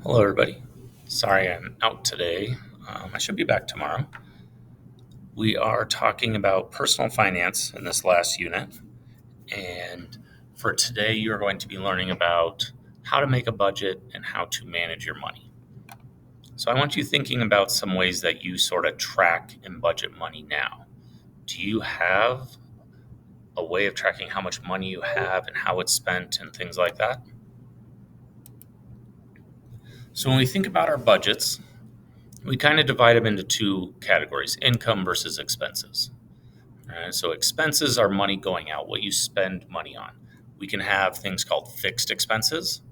Hello, everybody. Sorry I'm out today. I should be back tomorrow. We are talking about personal finance in this last unit. And for today, you're going to be learning about how to make a budget and how to manage your money. So, I want you thinking about some ways that you sort of track and budget money now. Do you have a way of tracking how much money you have and how it's spent and things like that? So, when we think about our budgets, we kind of divide them into two categories: income versus expenses. So expenses are money going out, what you spend money on. We can have things called fixed expenses.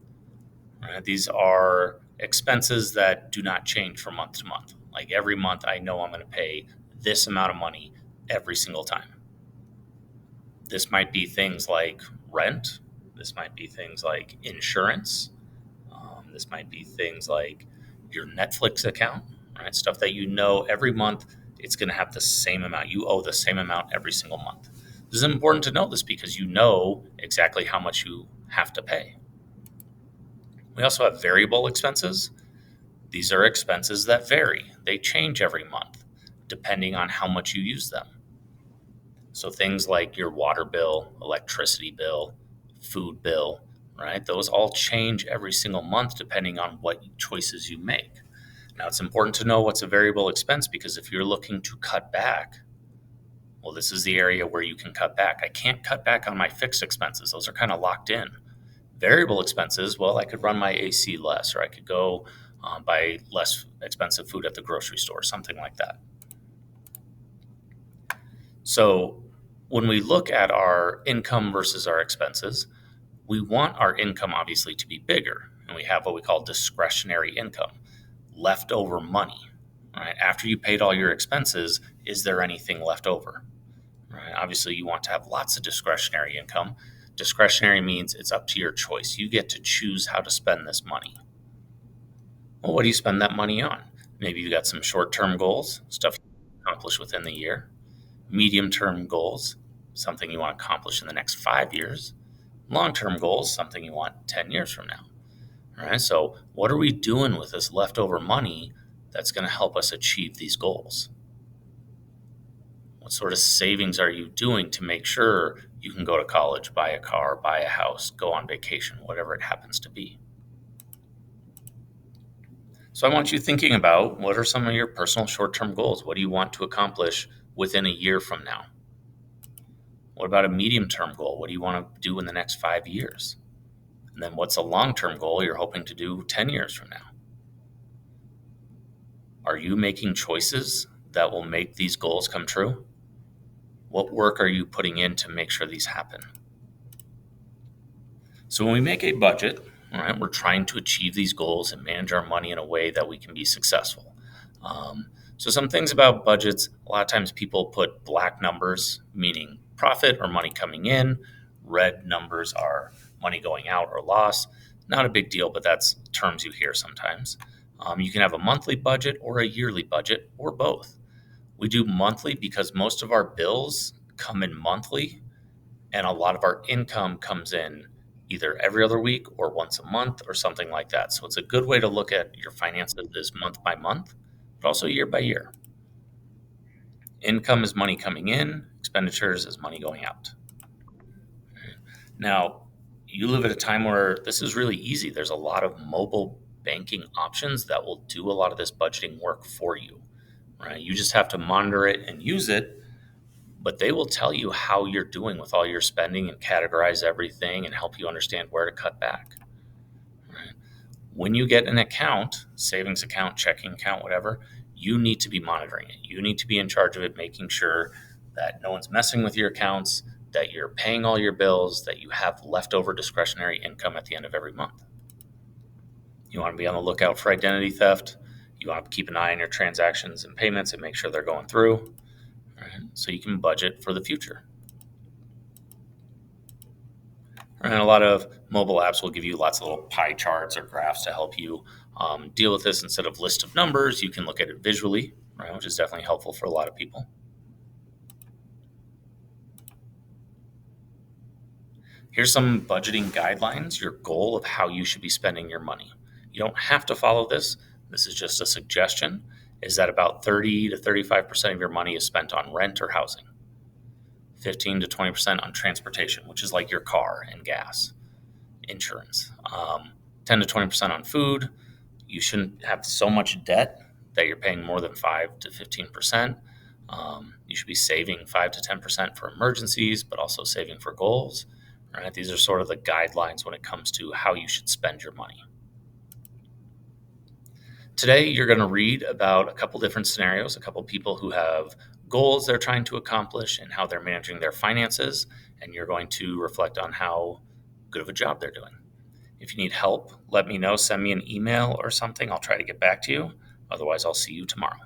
These are expenses that do not change from month to month. Like every month, I know I'm going to pay this amount of money every single time. This might be things like rent. This might be things like insurance. This might be things like your Netflix account, right? Stuff that you know every month it's going to have the same amount. You owe the same amount every single month. This is important to know this because you know exactly how much you have to pay. We also have variable expenses. These are expenses that vary, they change every month depending on how much you use them. So things like your water bill, electricity bill, food bill, right? Those all change every single month depending on what choices you make. Now, it's important to know what's a variable expense because if you're looking to cut back, well, this is the area where you can cut back. I can't cut back on my fixed expenses, those are kind of locked in. Variable expenses, well, I could run my AC less, or I could go buy less expensive food at the grocery store, something like that. So, when we look at our income versus our expenses, we want our income obviously to be bigger. And we have what we call discretionary income, leftover money. Right? After you paid all your expenses, is there anything left over? Right? Obviously, you want to have lots of discretionary income. Discretionary means it's up to your choice. You get to choose how to spend this money. Well, what do you spend that money on? Maybe you got some short term goals, stuff you accomplish within the year, medium term goals, something you want to accomplish in the next 5 years, long term goals, something you want 10 years from now. All right. So, what are we doing with this leftover money that's going to help us achieve these goals? What sort of savings are you doing to make sure you can go to college, buy a car, buy a house, go on vacation, whatever it happens to be? So, I want you thinking about what are some of your personal short term goals? What do you want to accomplish within a year from now? What about a medium term goal? What do you want to do in the next 5 years? And then what's a long term goal you're hoping to do 10 years from now? Are you making choices that will make these goals come true? What work are you putting in to make sure these happen? So when we make a budget, all right, we're trying to achieve these goals and manage our money in a way that we can be successful. So some things about budgets, a lot of times people put black numbers, meaning profit or money coming in. Red numbers are money going out or loss. Not a big deal, but that's terms you hear sometimes. You can have a monthly budget or a yearly budget or both. We do monthly because most of our bills come in monthly and a lot of our income comes in either every other week or once a month or something like that. So it's a good way to look at your finances is month by month, but also year by year. Income is money coming in, expenditures is money going out. Now, you live at a time where this is really easy. There's a lot of mobile banking options that will do a lot of this budgeting work for you. Right? You just have to monitor it and use it, but they will tell you how you're doing with all your spending and categorize everything and help you understand where to cut back. Right? When you get an account, savings account, checking account, whatever, you need to be monitoring it. You need to be in charge of it, making sure that no one's messing with your accounts, that you're paying all your bills, that you have leftover discretionary income at the end of every month. You want to be on the lookout for identity theft. You want to keep an eye on your transactions and payments and make sure they're going through, right? So you can budget for the future. And a lot of mobile apps will give you lots of little pie charts or graphs to help you deal with this. Instead of list of numbers, you can look at it visually, right, which is definitely helpful for a lot of people. Here's some budgeting guidelines, your goal of how you should be spending your money. You don't have to follow this. This is just a suggestion, is that about 30 to 35% of your money is spent on rent or housing, 15 to 20% on transportation, which is like your car and gas, insurance, 10 to 20% on food. You shouldn't have so much debt that you're paying more than 5 to 15%. You should be saving 5 to 10% for emergencies, but also saving for goals. Right? These are sort of the guidelines when it comes to how you should spend your money. Today, you're going to read about a couple different scenarios, a couple people who have goals they're trying to accomplish and how they're managing their finances, and you're going to reflect on how good of a job they're doing. If you need help, let me know. Send me an email or something. I'll try to get back to you. Otherwise, I'll see you tomorrow.